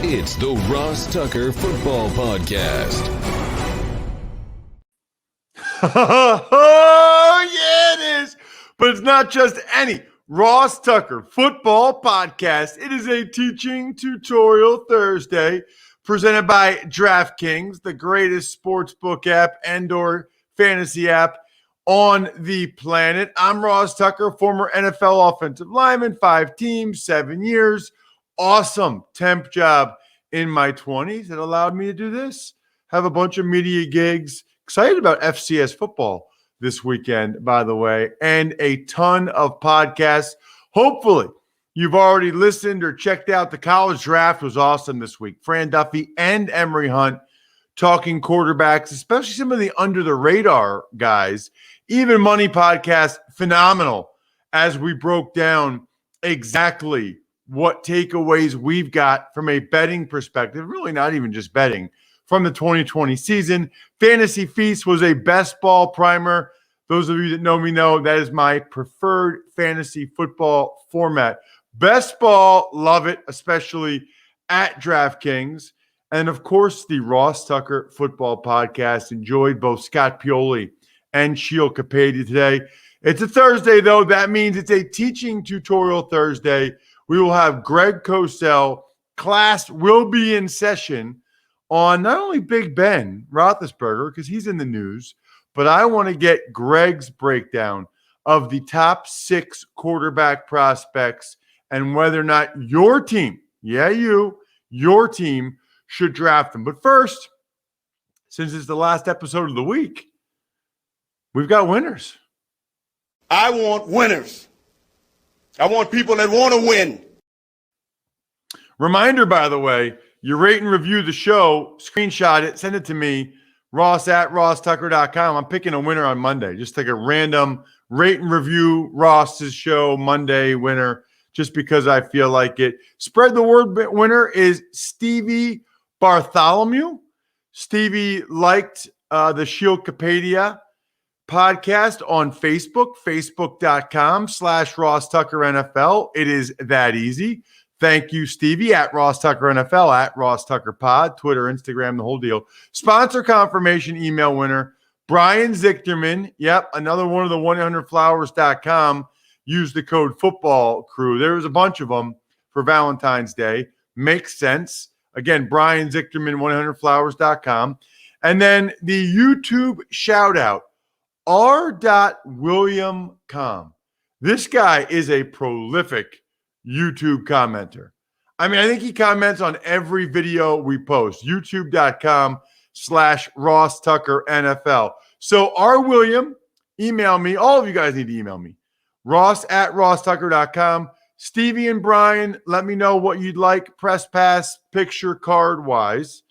It's the Ross Tucker Football Podcast. Oh, yeah, it is. But it's not just any Ross Tucker Football Podcast. It is a teaching tutorial Thursday presented by DraftKings, the greatest sportsbook app and/or fantasy app on the planet. I'm Ross Tucker, former NFL offensive lineman, 5 teams, 7 years. Awesome temp job in my 20s that allowed me to do this. Have a bunch of media gigs. Excited about FCS football this weekend, by the way, and a ton of podcasts. Hopefully, you've already listened or checked out. The college draft was awesome this week. Fran Duffy and Emory Hunt talking quarterbacks, especially some of the under-the-radar guys. Even Money Podcast, phenomenal, as we broke down exactly what takeaways we've got from a betting perspective, really not even just betting, from the 2020 season. Fantasy Feast was a best ball primer. Those of you that know me know that is my preferred fantasy football format. Best ball, love it, especially at DraftKings. And, of course, the Ross Tucker Football Podcast. Enjoyed both Scott Pioli and Sheil Capadia today. It's a Thursday, though. That means it's a teaching tutorial Thursday. We will have Greg Cosell. Class will be in session on not only Big Ben Roethlisberger, because he's in the news, but I want to get Greg's breakdown of the top 6 quarterback prospects and whether or not your team, your team should draft them. But first, since it's the last episode of the week, we've got winners. I want winners. I want people that want to win. Reminder, by the way, you rate and review the show, screenshot it, send it to me, ross@rosstucker.com. I'm picking a winner on Monday. Just take a random rate and review Ross's show Monday winner just because I feel like it. Spread the word. Winner is Stevie Bartholomew. Stevie liked the Sheil Capadia podcast on Facebook, facebook.com/RossTuckerNFL. It is that easy. Thank you, Stevie, at RossTuckerNFL, at RossTuckerPod, Twitter, Instagram, the whole deal. Sponsor confirmation email winner, Brian Zichterman. Yep, another one of the 1-800-Flowers.com. Use the code Football Crew. There was a bunch of them for Valentine's Day. Makes sense. Again, Brian Zichterman, 1-800-Flowers.com. And then the YouTube shout-out, R.William.com. This guy is a prolific YouTube commenter. I mean, I think he comments on every video we post. YouTube.com/RossTuckerNFL. So R. William, email me. All of you guys need to email me. Ross@RossTucker.com. Stevie and Brian, let me know what you'd like, press pass, picture card wise.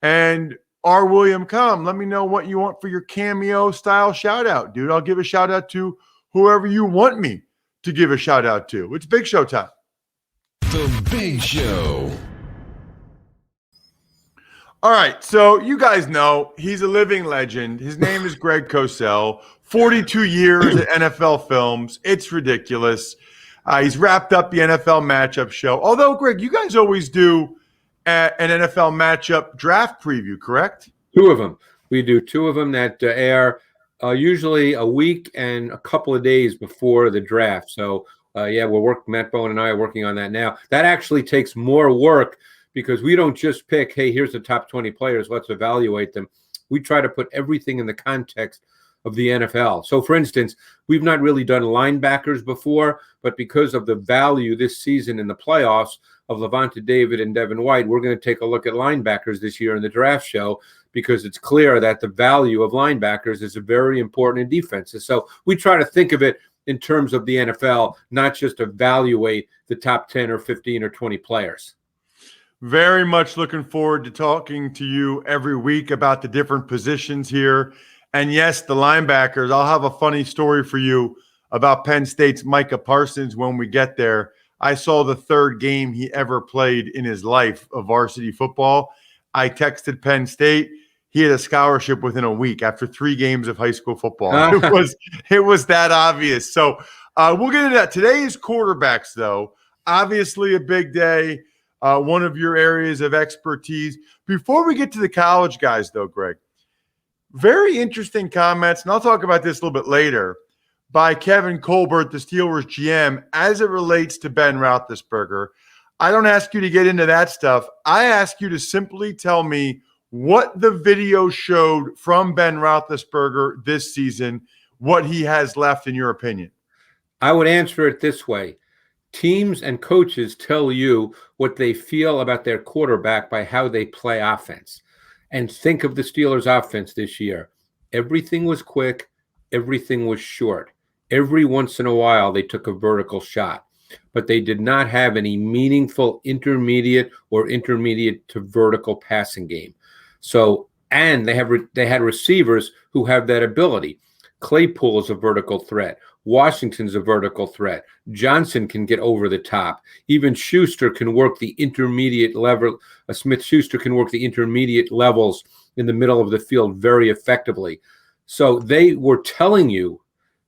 And R. William, let me know what you want for your cameo style shout out, dude. I'll give a shout out to whoever you want me to give a shout out to. It's Big Show time. The Big Show. All right, so you guys know he's a living legend. His name is Greg Cosell. 42 years at NFL Films. It's ridiculous. He's wrapped up the NFL matchup show. Although, Greg, you guys always do an NFL matchup draft preview, correct? 2 of them. We do 2 of them that air usually a week and a couple of days before the draft. So, Matt Bowen and I are working on that now. That actually takes more work because we don't just pick, hey, here's the top 20 players, let's evaluate them. We try to put everything in the context of the NFL. So, for instance, we've not really done linebackers before, but because of the value this season in the playoffs of Levante David and Devin White, we're going to take a look at linebackers this year in the draft show because it's clear that the value of linebackers is very important in defenses. So we try to think of it in terms of the NFL, not just evaluate the top 10 or 15 or 20 players. Very much looking forward to talking to you every week about the different positions here. And yes, the linebackers. I'll have a funny story for you about Penn State's Micah Parsons when we get there. I saw the 3rd game he ever played in his life of varsity football. I texted Penn State. He had a scholarship within a week after 3 games of high school football. It was that obvious. So we'll get into that. Today is quarterbacks, though. Obviously a big day. one of your areas of expertise. Before we get to the college guys, though, Greg, very interesting comments, and I'll talk about this a little bit later, by Kevin Colbert, the Steelers GM, as it relates to Ben Roethlisberger. I don't ask you to get into that stuff. I ask you to simply tell me what the video showed from Ben Roethlisberger this season, what he has left, in your opinion. I would answer it this way. Teams and coaches tell you what they feel about their quarterback by how they play offense. And think of the Steelers' offense this year. Everything was quick. Everything was short. Every once in a while, they took a vertical shot, but they did not have any meaningful intermediate or intermediate to vertical passing game. So, and they had receivers who have that ability. Claypool is a vertical threat. Washington's a vertical threat. Johnson can get over the top. Even Schuster can work the intermediate level. Smith-Schuster can work the intermediate levels in the middle of the field very effectively. So they were telling you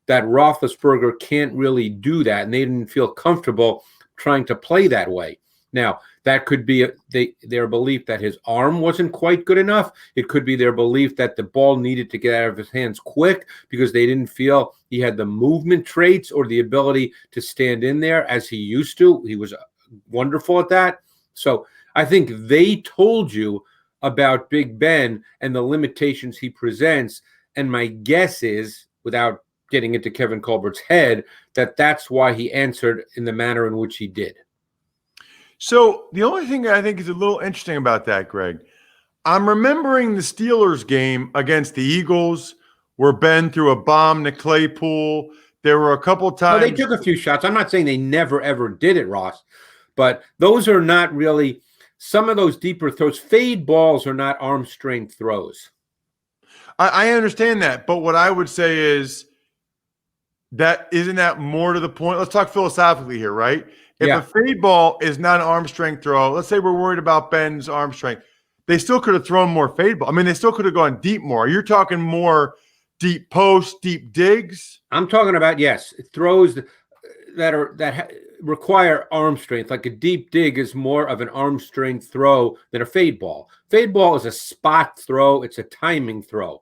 that Roethlisberger can't really do that, and they didn't feel comfortable trying to play that way. Now, that could be their belief that his arm wasn't quite good enough. It could be their belief that the ball needed to get out of his hands quick because they didn't feel he had the movement traits or the ability to stand in there as he used to. He was wonderful at that. So I think they told you about Big Ben and the limitations he presents. And my guess is, without getting into Kevin Colbert's head, that that's why he answered in the manner in which he did. So the only thing I think is a little interesting about that, Greg, I'm remembering the Steelers game against the Eagles where Ben threw a bomb to Claypool. There were a couple times. Well, they took a few shots. I'm not saying they never, ever did it, Ross, but those are not really some of those deeper throws. Fade balls are not arm strength throws. I understand that, but what I would say is that isn't that more to the point? Let's talk philosophically here, right? If a fade ball is not an arm strength throw, let's say we're worried about Ben's arm strength, they still could have thrown more fade ball. I mean, they still could have gone deep more. You're talking more deep posts, deep digs? I'm talking about, yes, throws that require arm strength. Like a deep dig is more of an arm strength throw than a fade ball. Fade ball is a spot throw. It's a timing throw.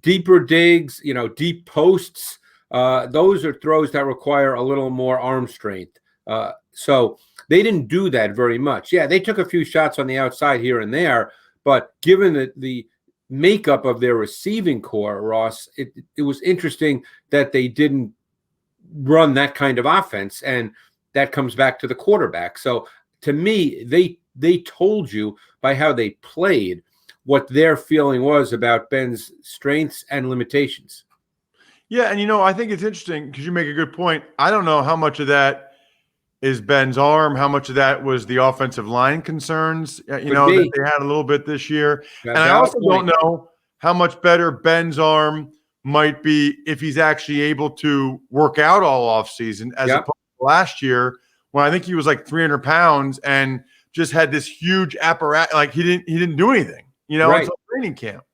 Deeper digs, deep posts, those are throws that require a little more arm strength. So they didn't do that very much. Yeah, they took a few shots on the outside here and there, but given the makeup of their receiving core, Ross, it was interesting that they didn't run that kind of offense, and that comes back to the quarterback. So to me, they told you by how they played what their feeling was about Ben's strengths and limitations. Yeah, and I think it's interesting because you make a good point. I don't know how much of that is Ben's arm, how much of that was the offensive line concerns, that they had a little bit this year. And I also don't know how much better Ben's arm might be if he's actually able to work out all offseason as opposed to last year when I think he was like 300 pounds and just had this huge apparatus. Like he didn't do anything, until training camp.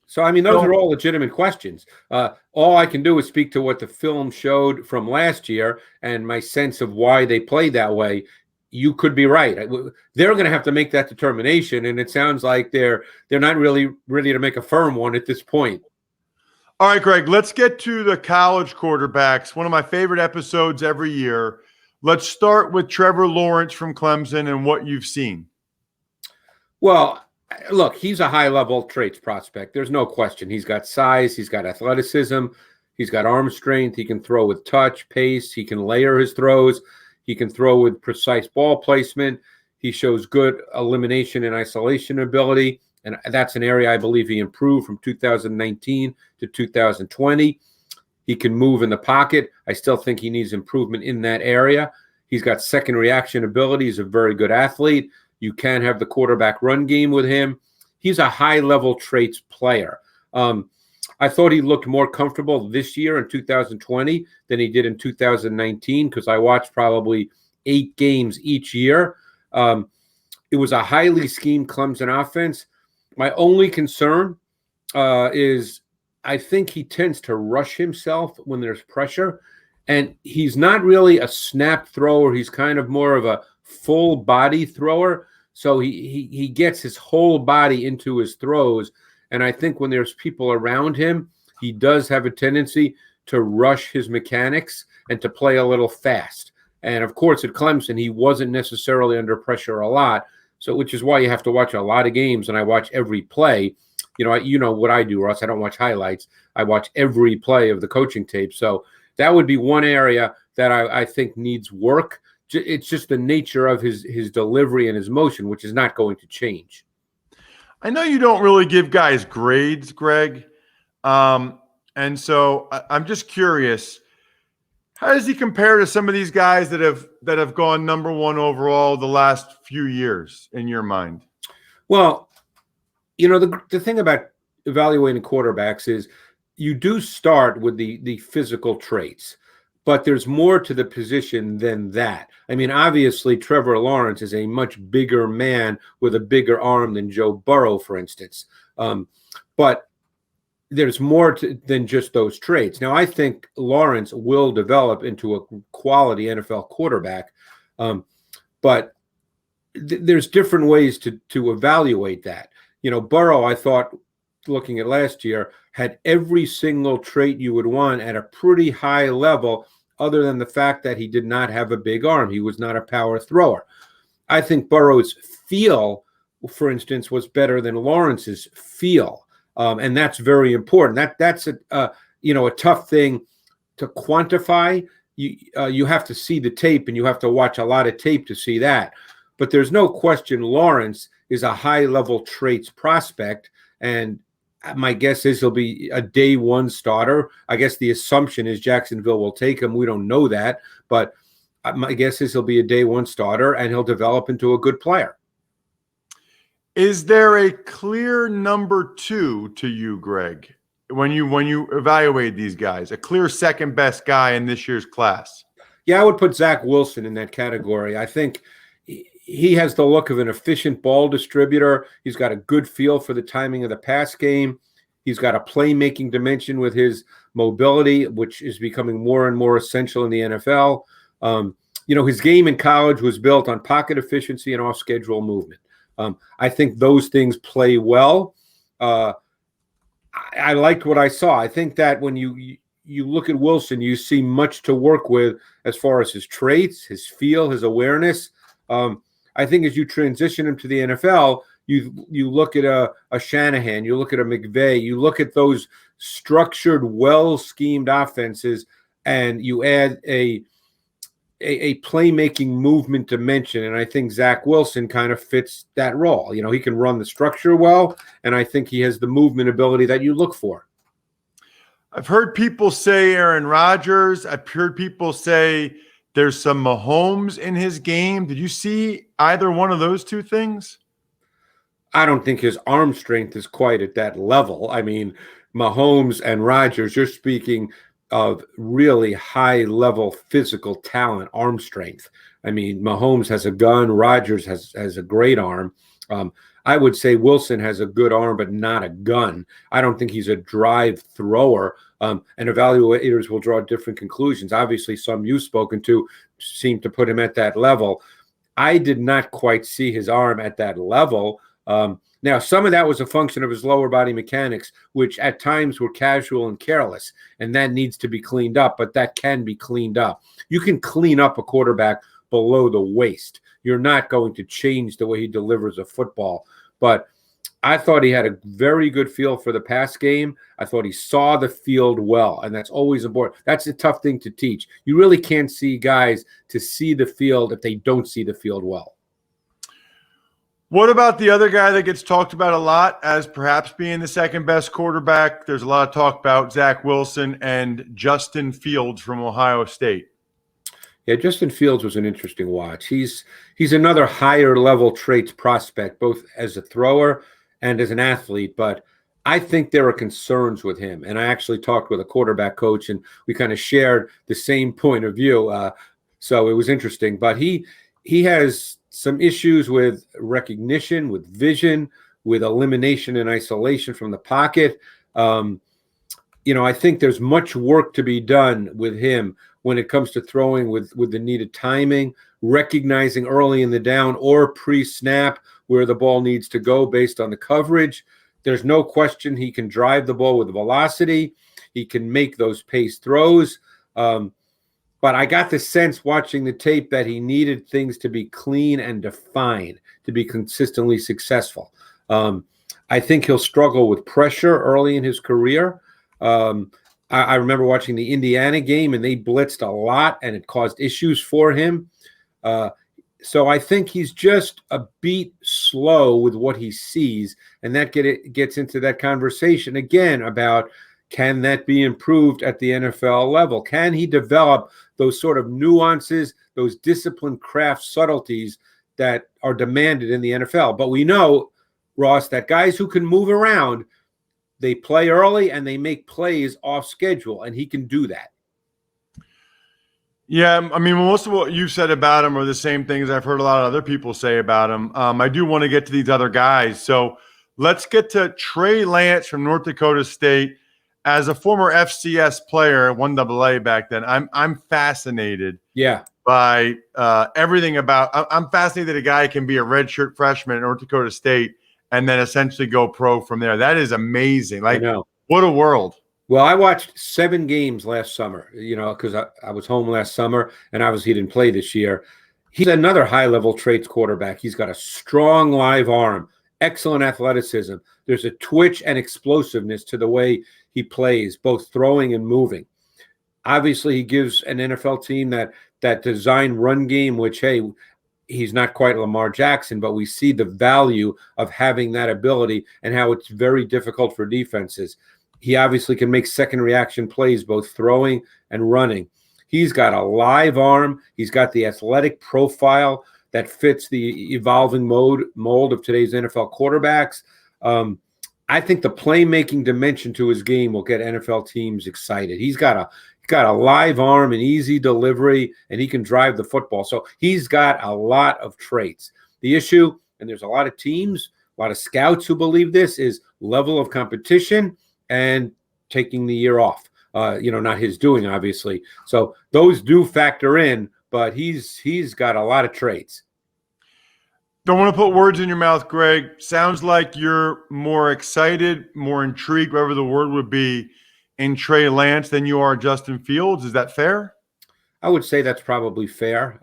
So, I mean, those are all legitimate questions. All I can do is speak to what the film showed from last year and my sense of why they played that way. You could be right. They're going to have to make that determination, and it sounds like they're not really ready to make a firm one at this point. All right, Greg, let's get to the college quarterbacks, one of my favorite episodes every year. Let's start with Trevor Lawrence from Clemson and what you've seen. Well, look, he's a high-level traits prospect. There's no question. He's got size. He's got athleticism. He's got arm strength. He can throw with touch, pace. He can layer his throws. He can throw with precise ball placement. He shows good elimination and isolation ability, and that's an area I believe he improved from 2019 to 2020. He can move in the pocket. I still think he needs improvement in that area. He's got second reaction ability. He's a very good athlete. You can have the quarterback run game with him. He's a high-level traits player. I thought he looked more comfortable this year in 2020 than he did in 2019 because I watched probably 8 games each year. It was a highly schemed Clemson offense. My only concern is I think he tends to rush himself when there's pressure. And he's not really a snap thrower. He's kind of more of a full body thrower. So he gets his whole body into his throws. And I think when there's people around him, he does have a tendency to rush his mechanics and to play a little fast. And of course, at Clemson, he wasn't necessarily under pressure a lot. So, which is why you have to watch a lot of games, and I watch every play. You know what I do, Ross. I don't watch highlights. I watch every play of the coaching tape. So that would be one area that I think needs work. It's just the nature of his delivery and his motion, which is not going to change. I know you don't really give guys grades, Greg. And so I'm just curious, how does he compare to some of these guys that have gone number one overall the last few years in your mind? Well, the thing about evaluating quarterbacks is you do start with the physical traits, but there's more to the position than that. I mean, obviously, Trevor Lawrence is a much bigger man with a bigger arm than Joe Burrow, for instance. But there's more than just those traits. Now, I think Lawrence will develop into a quality NFL quarterback, but there's different ways to evaluate that. Burrow, I thought, looking at last year, had every single trait you would want at a pretty high level, other than the fact that he did not have a big arm. He was not a power thrower. I think Burrow's feel, for instance, was better than Lawrence's feel. And that's very important. That's a tough thing to quantify. You have to see the tape, and you have to watch a lot of tape to see that. But there's no question Lawrence is a high-level traits prospect, and my guess is he'll be a day one starter. I guess the assumption is Jacksonville will take him. We don't know that, but my guess is he'll be a day one starter, and he'll develop into a good player. Is there a clear number two to you, Greg, when you evaluate these guys, a clear second best guy in this year's class? Yeah, I would put Zach Wilson in that category. I think he has the look of an efficient ball distributor. He's got a good feel for the timing of the pass game. He's got a playmaking dimension with his mobility, which is becoming more and more essential in the NFL. His game in college was built on pocket efficiency and off-schedule movement. I think those things play well. I liked what I saw. I think that when you look at Wilson, you see much to work with as far as his traits, his feel, his awareness. I think as you transition him to the NFL, you look at a Shanahan, you look at a McVay, you look at those structured, well-schemed offenses, and you add a playmaking movement dimension, and I think Zach Wilson kind of fits that role. He can run the structure well, and I think he has the movement ability that you look for. I've heard people say Aaron Rodgers. I've heard people say there's some Mahomes in his game. Did you see either one of those two things? I don't think his arm strength is quite at that level. I mean, Mahomes and Rodgers, you're speaking of really high-level physical talent, arm strength. I mean, Mahomes has a gun. Rodgers has a great arm. I would say Wilson has a good arm, but not a gun. I don't think he's a drive thrower, and evaluators will draw different conclusions. Obviously, some you've spoken to seem to put him at that level. I did not quite see his arm at that level. Now, some of that was a function of his lower body mechanics, which at times were casual and careless, and that needs to be cleaned up, but that can be cleaned up. You can clean up a quarterback below the waist. You're not going to change the way he delivers a football, but I thought he had a very good feel for the pass game. I thought he saw the field well, and that's always important. That's a tough thing to teach. You really can't see guys to see the field if they don't see the field well. What about the other guy that gets talked about a lot as perhaps being the second best quarterback? There's a lot of talk about Zach Wilson and Justin Fields from Ohio State. Yeah, Justin Fields was an interesting watch. He's another higher level traits prospect, both as a thrower and as an athlete, but I think there are concerns with him. And I actually talked with a quarterback coach, and we kind of shared the same point of view. So it was interesting. But he has some issues with recognition, with vision, with elimination and isolation from the pocket. I think there's much work to be done with him when it comes to throwing with the needed timing, recognizing early in the down or pre-snap where the ball needs to go based on the coverage. There's no question he can drive the ball with velocity. He can make those pace throws. But I got the sense watching the tape that he needed things to be clean and defined to be consistently successful. I think he'll struggle with pressure early in his career. I remember watching the Indiana game, and they blitzed a lot, and it caused issues for him. So I think he's just a beat slow with what he sees, and that gets into that conversation again about, can that be improved at the NFL level? Can he develop those sort of nuances, those disciplined craft subtleties that are demanded in the NFL? But we know, Ross, that guys who can move around, they play early and they make plays off schedule, and he can do that. Yeah, I mean, most of what you've said about him are the same things I've heard a lot of other people say about him. I do want to get to these other guys. So let's get to Trey Lance from North Dakota State. As a former FCS player, 1AA back then, I'm fascinated by everything about – I'm fascinated that a guy can be a redshirt freshman at North Dakota State and then essentially go pro from there. That is amazing. Like, what a world. Well, I watched 7 games last summer, because I was home last summer, and obviously he didn't play this year. He's another high-level traits quarterback. He's got a strong live arm, excellent athleticism. There's a twitch and explosiveness to the way he plays, both throwing and moving. Obviously, he gives an NFL team that design run game, which, hey, he's not quite Lamar Jackson, but we see the value of having that ability and how it's very difficult for defenses. He obviously can make second reaction plays, both throwing and running. He's got a live arm. He's got the athletic profile that fits the evolving mold of today's NFL quarterbacks. I think the playmaking dimension to his game will get NFL teams excited. He's got a live arm, an easy delivery, and he can drive the football. So he's got a lot of traits. The issue, and there's a lot of teams, a lot of scouts who believe this, is level of competition and taking the year off. Not his doing, obviously. So those do factor in, but he's got a lot of traits. Don't want to put words in your mouth, Greg. Sounds like you're more excited, more intrigued, whatever the word would be, in Trey Lance than you are Justin Fields. Is that fair? I would say that's probably fair.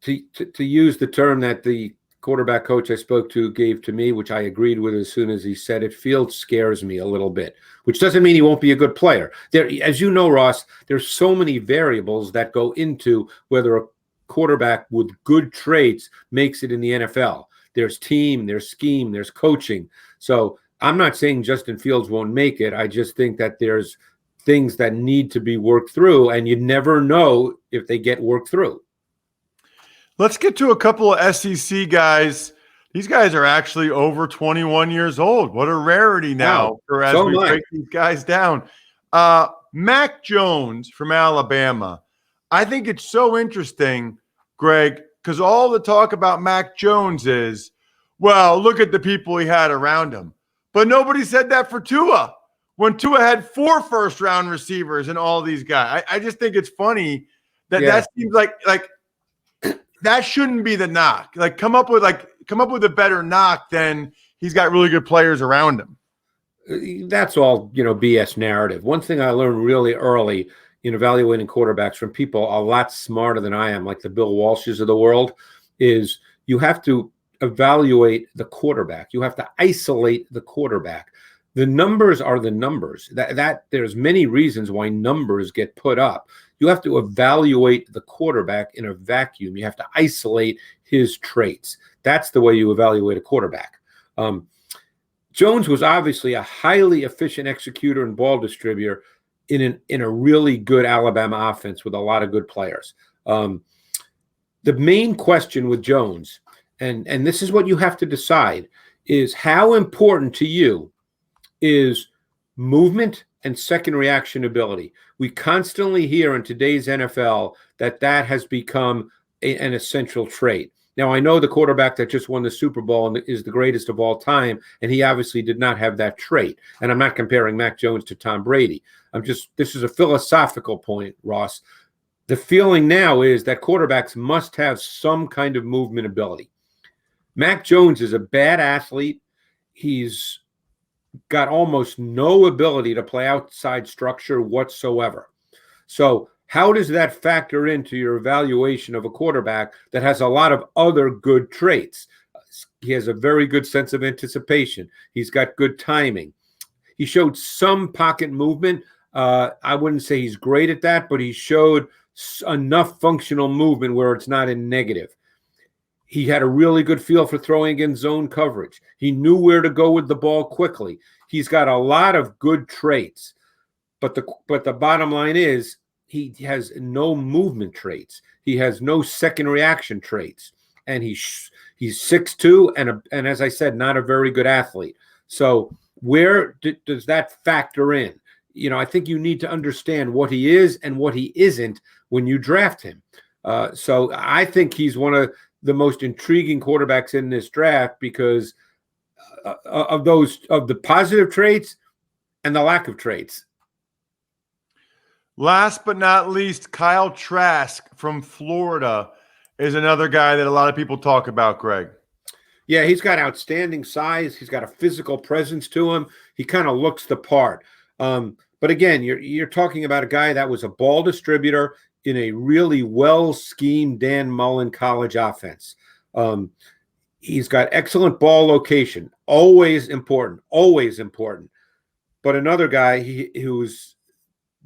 To use the term that the quarterback coach I spoke to gave to me, which I agreed with as soon as he said it, Fields scares me a little bit, which doesn't mean he won't be a good player. There, as you know, Ross, there's so many variables that go into whether a quarterback with good traits makes it in the NFL. There's team, there's scheme, there's coaching. So I'm not saying Justin Fields won't make it. I just think that there's things that need to be worked through, and you never know if they get worked through. Let's get to a couple of SEC guys. These guys are actually over 21 years old. What a rarity now as we break these guys down. Mac Jones from Alabama. I think it's so interesting, Greg, because all the talk about Mac Jones is, well, look at the people he had around him. But nobody said that for Tua, when Tua had 4 first-round receivers and all these guys. I just think it's funny that seems like that shouldn't be the knock. Like, come up with a better knock than he's got really good players around him. That's all, BS narrative. One thing I learned really early in evaluating quarterbacks from people a lot smarter than I am, like the Bill Walshes of the world, is you have to evaluate the quarterback. You have to isolate the quarterback. The numbers are the numbers. That there's many reasons why numbers get put up. You have to evaluate the quarterback in a vacuum. You have to isolate his traits. That's the way you evaluate a quarterback. Jones was obviously a highly efficient executor and ball distributor in a really good Alabama offense with a lot of good players. The main question with Jones, and this is what you have to decide, is how important to you is movement and second reaction ability. We constantly hear in today's NFL that has become an essential trait. Now, I know the quarterback that just won the Super Bowl and is the greatest of all time, and he obviously did not have that trait. And I'm not comparing Mac Jones to Tom Brady. This is a philosophical point, Ross. The feeling now is that quarterbacks must have some kind of movement ability. Mac Jones is a bad athlete. He's got almost no ability to play outside structure whatsoever. So how does that factor into your evaluation of a quarterback that has a lot of other good traits? He has a very good sense of anticipation. He's got good timing. He showed some pocket movement. I wouldn't say he's great at that, but he showed enough functional movement where it's not in negative. He had a really good feel for throwing against zone coverage. He knew where to go with the ball quickly. He's got a lot of good traits, but the bottom line is he has no movement traits. He has no second reaction traits, and he's 6'2", and as I said, not a very good athlete. So where does that factor in? I think you need to understand what he is and what he isn't when you draft him. So I think he's one of the most intriguing quarterbacks in this draft because of the positive traits and the lack of traits. Last but not least, Kyle Trask from Florida is another guy that a lot of people talk about, Greg. Yeah, he's got outstanding size. He's got a physical presence to him. He kind of looks the part. But again, you're talking about a guy that was a ball distributor in a really well-schemed Dan Mullen college offense. He's got excellent ball location, always important. But another guy who's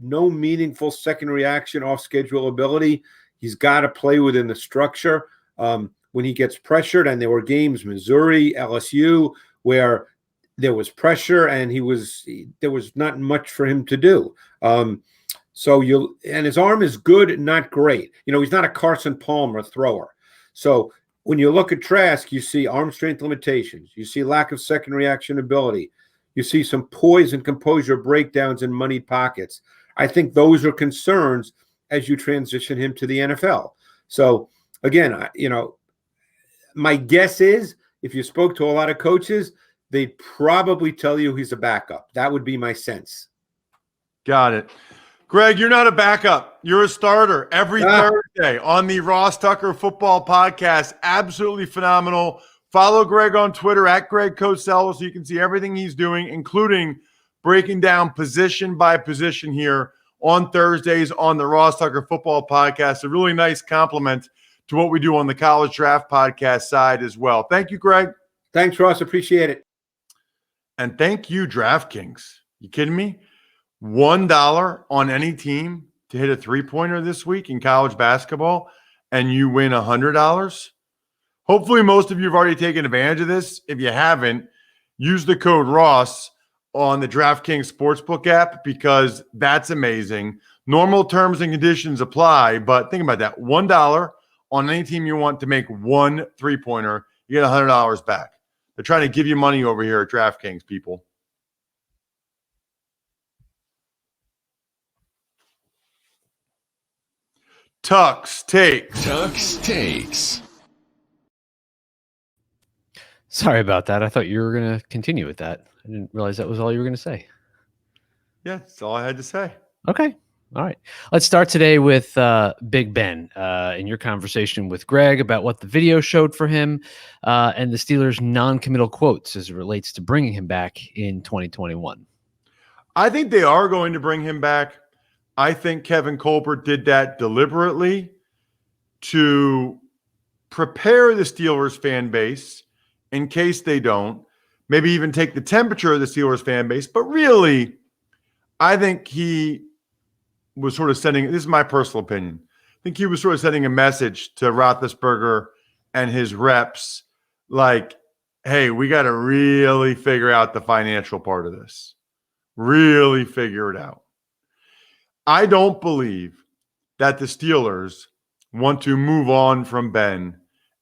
no meaningful second reaction off schedule ability. He's got to play within the structure. When he gets pressured, and there were games, Missouri, LSU, where there was pressure and there was not much for him to do. And his arm is good, not great. He's not a Carson Palmer thrower. So when you look at Trask, you see arm strength limitations. You see lack of second reaction ability. You see some poise and composure breakdowns in moneyed pockets. I think those are concerns as you transition him to the NFL. So again, my guess is if you spoke to a lot of coaches, they'd probably tell you he's a backup. That would be my sense. Got it. Greg, you're not a backup. You're a starter every Thursday on the Ross Tucker Football Podcast. Absolutely phenomenal. Follow Greg on Twitter at Greg Cosell so you can see everything he's doing, including breaking down position by position here on Thursdays on the Ross Tucker Football Podcast. A really nice compliment to what we do on the College Draft Podcast side as well. Thank you, Greg. Thanks, Ross. Appreciate it. And thank you, DraftKings. You kidding me? $1 on any team to hit a three-pointer this week in college basketball, and you win $100. Hopefully, most of you have already taken advantage of this. If you haven't, use the code Ross on the DraftKings Sportsbook app because that's amazing. Normal terms and conditions apply, but think about that. $1 on any team you want to make one three-pointer, you get $100 back. They're trying to give you money over here at DraftKings, people. Tuck's Takes. Sorry about that. I thought you were going to continue with that. I didn't realize that was all you were going to say. Yeah, that's all I had to say. Okay. All right. Let's start today with Big Ben in your conversation with Greg about what the video showed for him and the Steelers' non-committal quotes as it relates to bringing him back in 2021. I think they are going to bring him back. I think Kevin Colbert did that deliberately to prepare the Steelers fan base in case they don't, maybe even take the temperature of the Steelers fan base. But really, I think he was sort of sending, this is my personal opinion, I think he was sort of sending a message to Roethlisberger and his reps like, hey, we got to really figure out the financial part of this. Really figure it out. I don't believe that the Steelers want to move on from Ben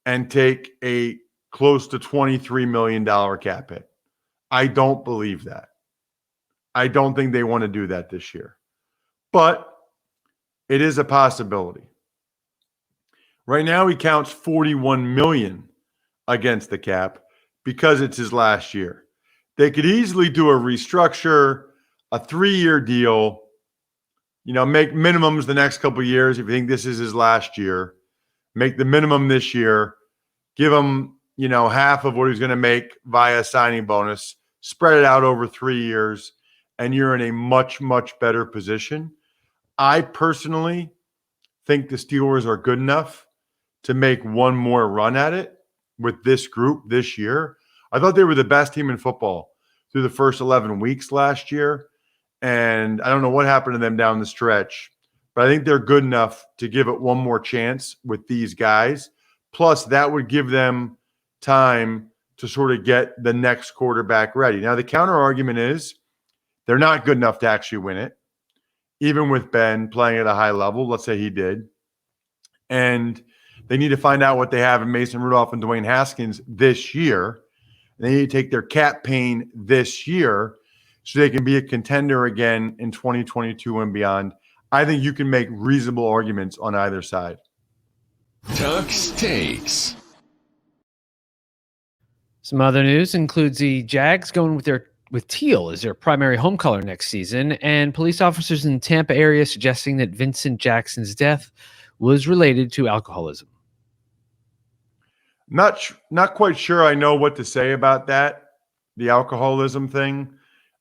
and take a close to $23 million cap hit. I don't believe that. I don't think they want to do that this year. But it is a possibility. Right now, he counts $41 million against the cap because it's his last year. They could easily do a restructure, a 3-year deal, make minimums the next couple of years. If you think this is his last year, make the minimum this year, give him, half of what he's going to make via signing bonus, spread it out over 3 years, and you're in a much, much better position. I personally think the Steelers are good enough to make one more run at it with this group this year. I thought they were the best team in football through the first 11 weeks last year. And I don't know what happened to them down the stretch, but I think they're good enough to give it one more chance with these guys. Plus, that would give them time to sort of get the next quarterback ready. Now, the counter argument is they're not good enough to actually win it, even with Ben playing at a high level. Let's say he did. And they need to find out what they have in Mason Rudolph and Dwayne Haskins this year. They need to take their cap pain this year so they can be a contender again in 2022 and beyond. I think you can make reasonable arguments on either side. Tuck's Takes. Some other news includes the Jags going with teal as their primary home color next season, and police officers in the Tampa area suggesting that Vincent Jackson's death was related to alcoholism. Not quite sure I know what to say about that, the alcoholism thing.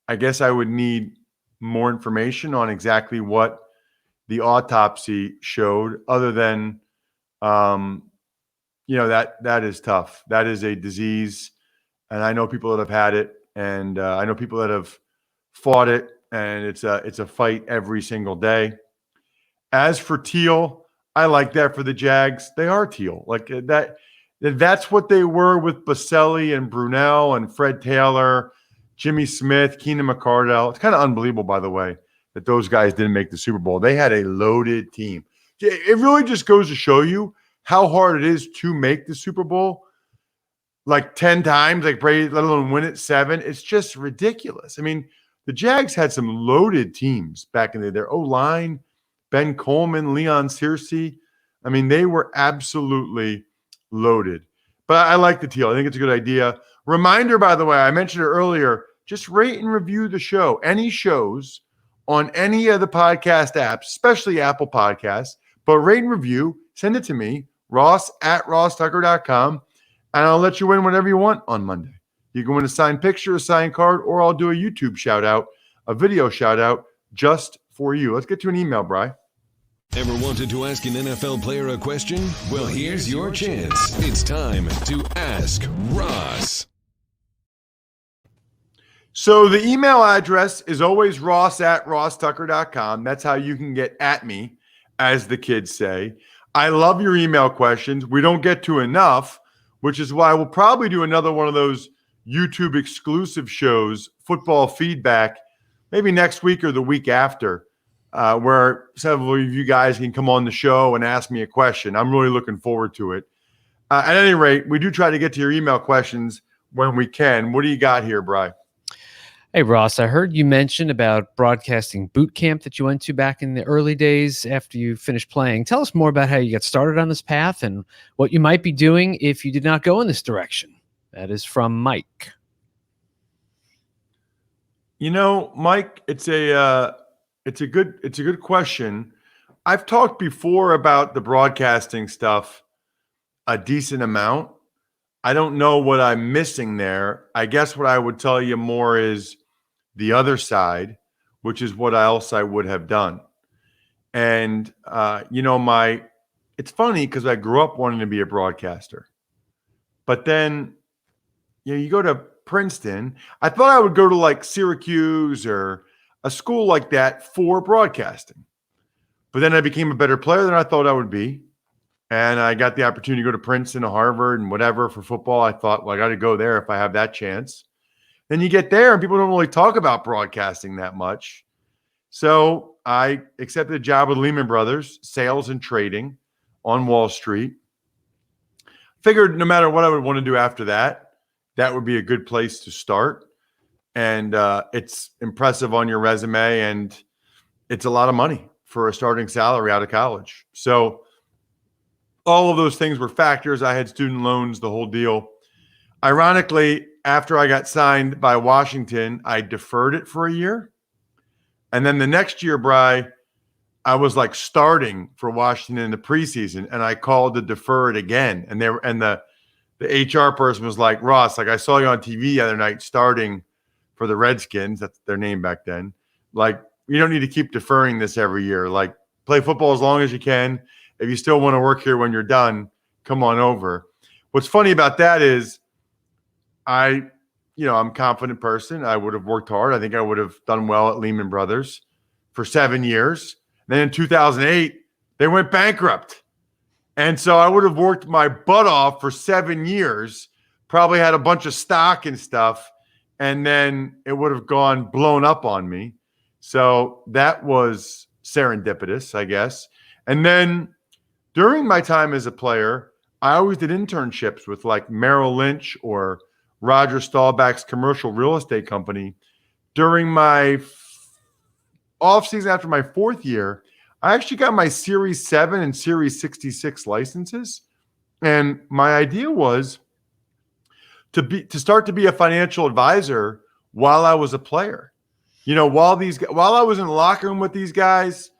I guess I would need more information on exactly what the autopsy showed, other than, that is tough. That is a disease, and I know people that have had it, and I know people that have fought it, and it's a fight every single day. As for teal, I like that for the Jags. They are teal. Like that. That's what they were with Baselli and Brunell and Fred Taylor, Jimmy Smith, Keenan McCardell. It's kind of unbelievable, by the way, that those guys didn't make the Super Bowl. They had a loaded team. It really just goes to show you how hard it is to make the Super Bowl, like 10 times, like Brady, let alone win it 7. It's just ridiculous. I mean, the Jags had some loaded teams back in the day. Their O-line, Ben Coleman, Leon Searcy. I mean, they were absolutely loaded. But I like the teal. I think it's a good idea. Reminder, by the way, I mentioned it earlier, just rate and review the show. Any shows on any of the podcast apps, especially Apple Podcasts, but rate and review, send it to me, ross@rosstucker.com, and I'll let you win whatever you want on Monday. You can win a signed picture, a signed card, or I'll do a YouTube shout-out, a video shout-out just for you. Let's get to an email, Bri. Ever wanted to ask an NFL player a question? Well, here's your chance. It's time to Ask Ross. So the email address is always ross@rosstucker.com. That's how you can get at me, as the kids say. I love your email questions. We don't get to enough, which is why we'll probably do another one of those YouTube exclusive shows, football feedback, maybe next week or the week after, where several of you guys can come on the show and ask me a question. I'm really looking forward to it. At any rate, we do try to get to your email questions when we can. What do you got here, Bri? Hey, Ross, I heard you mention about broadcasting boot camp that you went to back in the early days after you finished playing. Tell us more about how you got started on this path and what you might be doing if you did not go in this direction. That is from Mike. Mike, it's a good question. I've talked before about the broadcasting stuff a decent amount. I don't know what I'm missing there. I guess what I would tell you more is the other side, which is what else I would have done. And, it's funny because I grew up wanting to be a broadcaster. But then, you go to Princeton. I thought I would go to like Syracuse or a school like that for broadcasting. But then I became a better player than I thought I would be. And I got the opportunity to go to Princeton or Harvard and whatever for football. I thought, well, I got to go there if I have that chance. Then you get there and people don't really talk about broadcasting that much. So I accepted a job with Lehman Brothers, sales and trading on Wall Street. Figured no matter what I would want to do after that, that would be a good place to start. And it's impressive on your resume, and it's a lot of money for a starting salary out of college. So all of those things were factors. I had student loans, the whole deal. Ironically, after I got signed by Washington, I deferred it for a year. And then the next year, Bri, I was like starting for Washington in the preseason, and I called to defer it again. And the HR person was like, Ross, like I saw you on TV the other night starting for the Redskins. That's their name back then. Like, you don't need to keep deferring this every year. Like, play football as long as you can. If you still want to work here when you're done, come on over. What's funny about that is I'm a confident person. I would have worked hard. I think I would have done well at Lehman Brothers for 7 years. Then in 2008, they went bankrupt. And so I would have worked my butt off for 7 years, probably had a bunch of stock and stuff, and then it would have blown up on me. So that was serendipitous, I guess. And then during my time as a player, I always did internships with like Merrill Lynch or Roger Staubach's commercial real estate company. During my offseason after my fourth year, I actually got my Series 7 and Series 66 licenses. And my idea was to start to be a financial advisor while I was a player. While I was in the locker room with these guys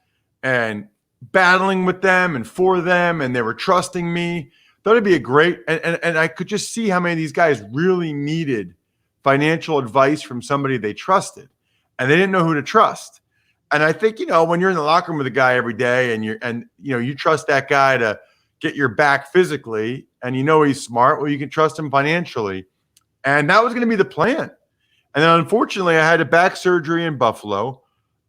and battling with them and for them, and they were trusting me, thought it'd be a great, and I could just see how many of these guys really needed financial advice from somebody they trusted, and they didn't know who to trust. And I think, when you're in the locker room with a guy every day and you trust that guy to get your back physically and he's smart, well, you can trust him financially. And that was going to be the plan. And then unfortunately I had a back surgery in Buffalo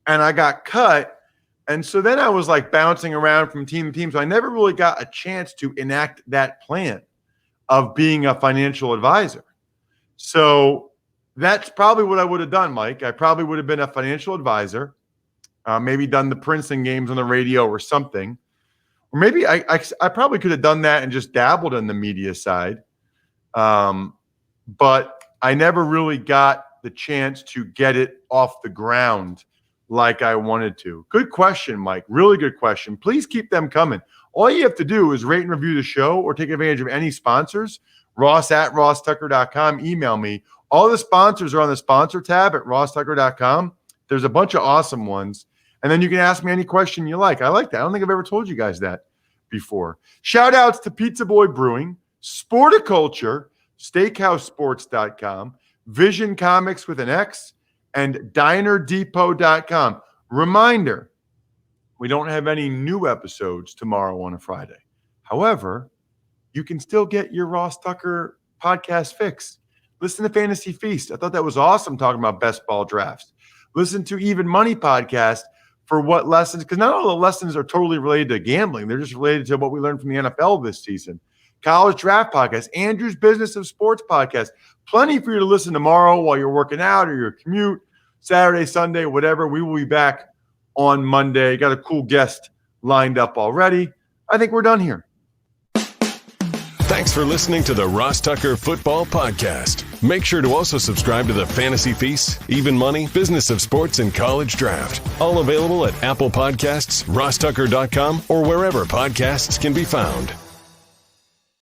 and I got cut. And so then I was like bouncing around from team to team. So I never really got a chance to enact that plan of being a financial advisor. So that's probably what I would have done, Mike. I probably would have been a financial advisor, maybe done the Princeton games on the radio or something. Or maybe I probably could have done that and just dabbled in the media side. But I never really got the chance to get it off the ground like I wanted to. Good question, Mike. Really good question. Please keep them coming. All you have to do is rate and review the show or take advantage of any sponsors. Ross@RossTucker.com. Email me. All the sponsors are on the sponsor tab at RossTucker.com. There's a bunch of awesome ones. And then you can ask me any question you like. I like that. I don't think I've ever told you guys that before. Shout outs to Pizza Boy Brewing, Sporticulture, SteakhouseSports.com, Vision Comics with an X, and DinerDepot.com. Reminder, we don't have any new episodes tomorrow on a Friday. However, you can still get your Ross Tucker podcast fix. Listen to Fantasy Feast. I thought that was awesome talking about best ball drafts. Listen to Even Money podcast for what lessons, because not all the lessons are totally related to gambling. They're just related to what we learned from the NFL this season. College Draft podcast, Andrew's Business of Sports podcast. Plenty for you to listen tomorrow while you're working out or your commute, Saturday, Sunday, whatever. We will be back on Monday. Got a cool guest lined up already. I think we're done here. Thanks for listening to the Ross Tucker Football Podcast. Make sure to also subscribe to the Fantasy Feast, Even Money, Business of Sports, and College Draft. All available at Apple Podcasts, RossTucker.com, or wherever podcasts can be found.